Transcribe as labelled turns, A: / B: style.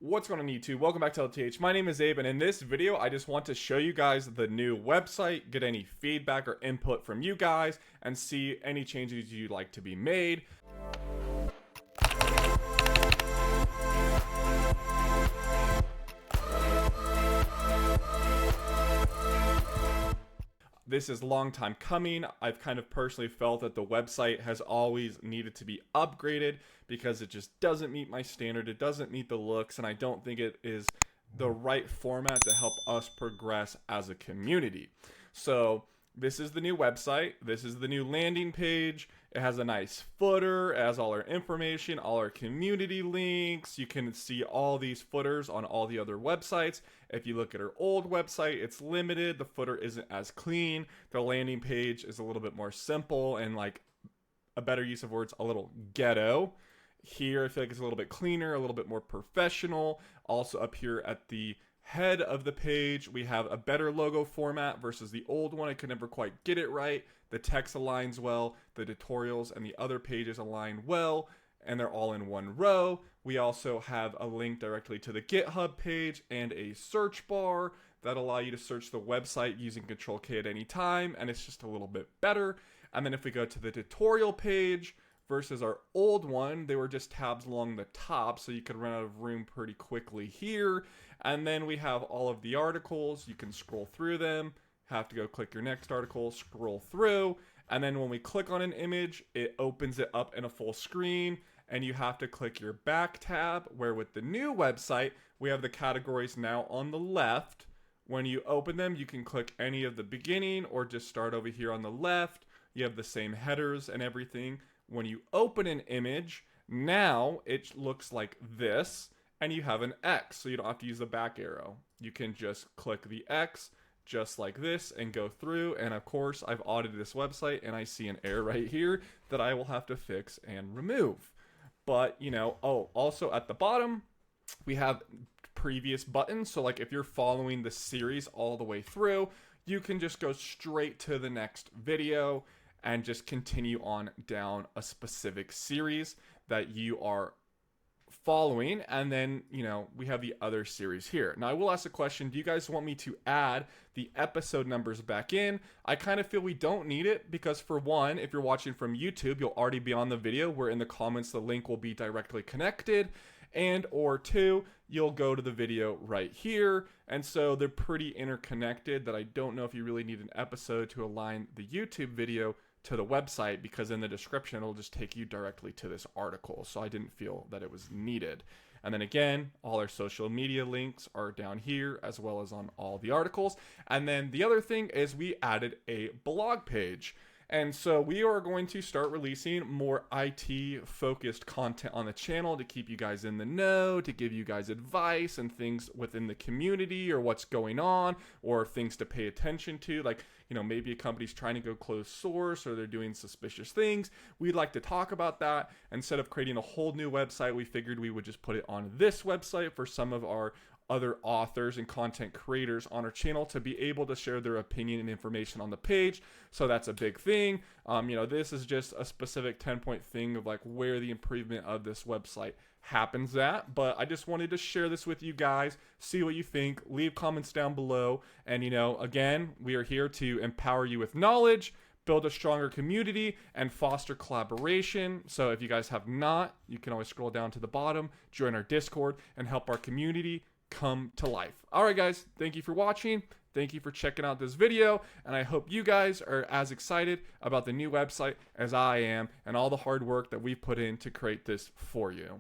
A: What's going on YouTube? Welcome back to LTH. My name is Abe, and in this video, I just want to show you guys the new website, get any feedback or input from you guys, and see any changes you'd like to be made. This is a long time coming. I've kind of personally felt that the website has always needed to be upgraded because it just doesn't meet my standard. It doesn't meet the looks, and I don't think it is the right format to help us progress as a community. So this is the new website. This is the new landing page. It has a nice footer. It has all our information, all our community links. You can see all these footers on all the other websites. If you look at our old website, it's limited. The footer isn't as clean. The landing page is a little bit more simple and, like, a better use of words, a little ghetto. Here, I feel like it's a little bit cleaner, a little bit more professional. Also up here at the head of the page, we have a better logo format versus the old one. I could never quite get it right. The text aligns well, the tutorials and the other pages align well, and they're all in one row. We also have a link directly to the GitHub page and a search bar that allow you to search the website using Control-K at any time, and it's just a little bit better. And then if we go to the tutorial page versus our old one, they were just tabs along the top, so you could run out of room pretty quickly here. And then we have all of the articles. You can scroll through them, have to go click your next article, scroll through, and then when we click on an image, it opens it up in a full screen, and you have to click your back tab, where with the new website, we have the categories now on the left. When you open them, you can click any of the beginning or just start over here on the left. You have the same headers and everything. When you open an image, now it looks like this, and you have an X, so you don't have to use the back arrow. You can just click the X just like this and go through, and of course I've audited this website and I see an error right here that I will have to fix and remove. But also at the bottom we have previous buttons, so like if you're following the series all the way through, you can just go straight to the next video and just continue on down a specific series that you are following. And then, we have the other series here. Now, I will ask a question. Do you guys want me to add the episode numbers back in? I kind of feel we don't need it because, for one, if you're watching from YouTube, you'll already be on the video where in the comments the link will be directly connected. And or two, you'll go to the video right here. And so they're pretty interconnected that I don't know if you really need an episode to align the YouTube video to the website, because in the description it'll just take you directly to this article. So I didn't feel that it was needed. And then again, all our social media links are down here as well as on all the articles. And then the other thing is we added a blog page. And so we are going to start releasing more IT focused content on the channel to keep you guys in the know, to give you guys advice and things within the community or what's going on or things to pay attention to. Like, maybe a company's trying to go closed source or they're doing suspicious things. We'd like to talk about that. Instead of creating a whole new website, we figured we would just put it on this website for some of our other authors and content creators on our channel to be able to share their opinion and information on the page. So that's a big thing. This is just a specific 10-point thing of like where the improvement of this website happens at. But I just wanted to share this with you guys, see what you think, leave comments down below. And again, we are here to empower you with knowledge, build a stronger community, and foster collaboration. So if you guys have not, you can always scroll down to the bottom, join our Discord, and help our community come to life. All right, guys, thank you for watching. Thank you for checking out this video, and I hope you guys are as excited about the new website as I am and all the hard work that we've put in to create this for you.